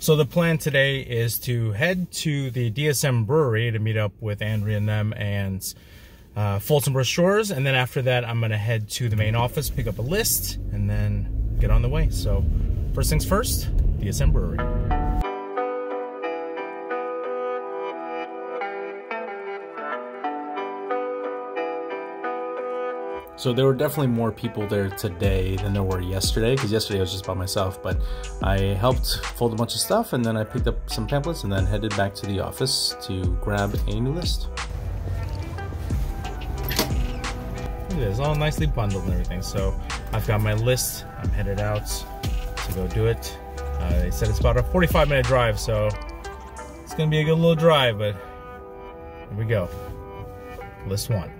So the plan today is to head to the DSM Brewery to meet up with Andrea and them and Folsom Shores, and then after that I'm gonna head to the main office, pick up a list, and then get on the way. So first things first, DSM Brewery. So there were definitely more people there today than there were yesterday, because yesterday I was just by myself, but I helped fold a bunch of stuff, and then I picked up some pamphlets and then headed back to the office to grab a new list. Look at this, all nicely bundled and everything. So I've got my list, I'm headed out to go do it. They said it's about a 45-minute drive, so it's gonna be a good little drive, but here we go. List one.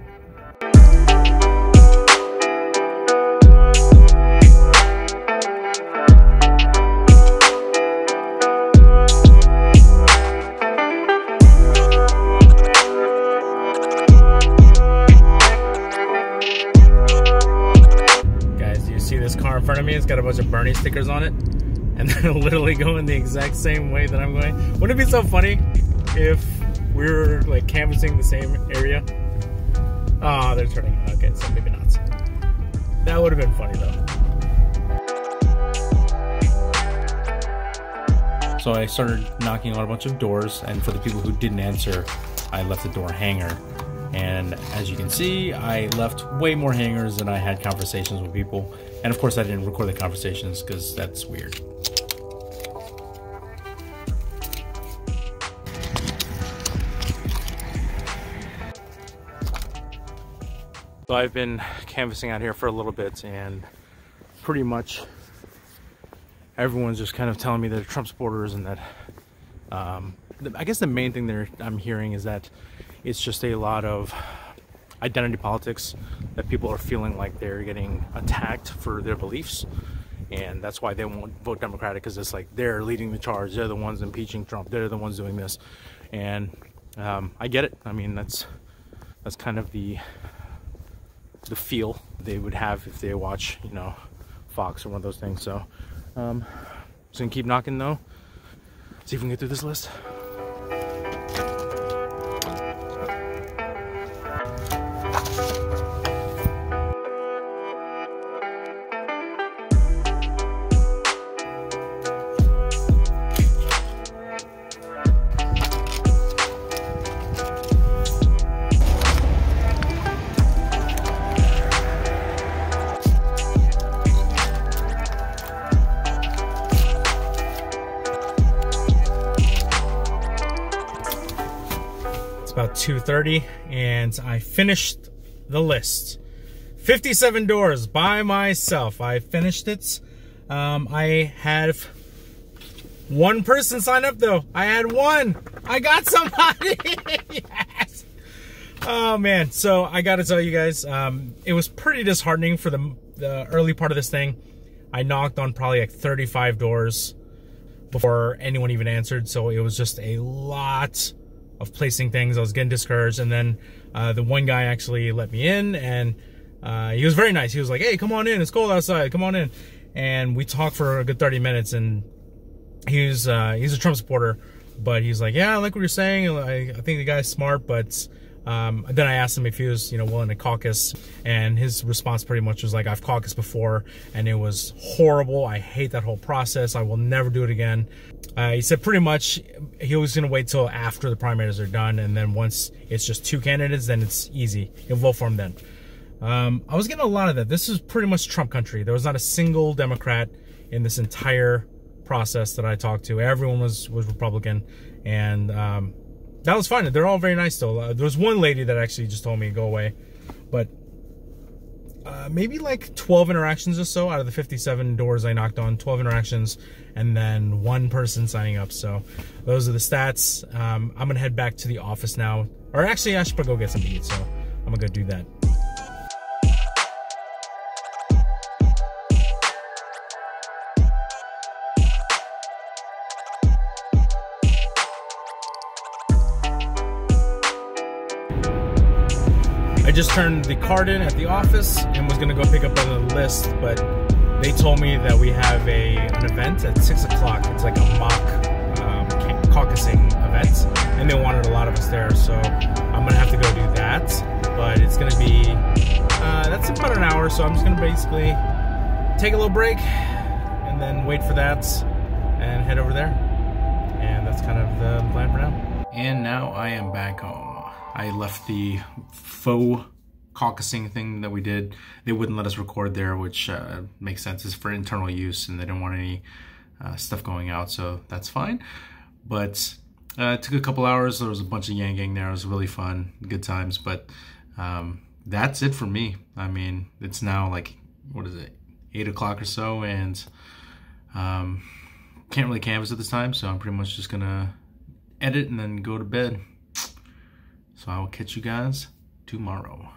In front of me, it's got a bunch of Bernie stickers on it, and they're literally going the exact same way that I'm going. Wouldn't it be so funny if we were like canvassing the same area? Oh, they're turning. Okay, so maybe not. That would have been funny though. So I started knocking on a bunch of doors, and for the people who didn't answer, I left the door hanger. And as you can see, I left way more hangers than I had conversations with people. And of course I didn't record the conversations because that's weird. So I've been canvassing out here for a little bit, and pretty much everyone's just kind of telling me they're Trump supporters, and that I guess the main thing I'm hearing is that it's just a lot of identity politics, that people are feeling like they're getting attacked for their beliefs, and that's why they won't vote Democratic, because it's like they're leading the charge, they're the ones impeaching Trump, they're the ones doing this. And I get it. I mean, that's kind of the feel they would have if they watch, you know, Fox or one of those things. So just gonna keep knocking though, see if we can get through this list. About 2:30, and I finished the list. 57 doors by myself. I finished it. I had one person sign up though. I had one. I got somebody. Yes. Oh man. So I got to tell you guys, it was pretty disheartening for the early part of this thing. I knocked on probably like 35 doors before anyone even answered. So it was just a lot of placing things. I was getting discouraged, and then the one guy actually let me in, and he was very nice. He was like, "Hey, come on in, it's cold outside, come on in." And we talked for a good 30 minutes, and he's a Trump supporter, but he's like, "Yeah, I like what you're saying, I think the guy's smart," but then I asked him if he was, you know, willing to caucus, and his response pretty much was like, "I've caucused before and it was horrible, I hate that whole process, I will never do it again." He said pretty much he was going to wait till after the primaries are done, and then once it's just two candidates, then it's easy. He'll vote for him then. I was getting a lot of that. This is pretty much Trump country. There was not a single Democrat in this entire process that I talked to. Everyone was Republican, and that was fine. They're all very nice though. There was one lady that actually just told me to go away, but maybe like 12 interactions or so out of the 57 doors I knocked on, 12 interactions, and then one person signing up. So those are the stats. I'm gonna head back to the office now, or actually I should probably go get something to eat, so I'm gonna go do that. I just turned the card in at the office and was gonna go pick up another list, but they told me that we have an event at 6 o'clock. It's like a mock caucusing event, and they wanted a lot of us there, so I'm gonna have to go do that. But it's gonna be that's about an hour, so I'm just gonna basically take a little break and then wait for that and head over there. And that's kind of the plan for now. And now I am back home. I left the faux caucusing thing that we did. They wouldn't let us record there, which makes sense. It's for internal use and they didn't want any stuff going out, so that's fine. But it took a couple hours. There was a bunch of Yang Gang there. It was really fun, good times. But that's it for me. I mean, it's now like, what is it, 8 o'clock or so, and can't really canvas at this time, so I'm pretty much just gonna edit and then go to bed. So I will catch you guys tomorrow.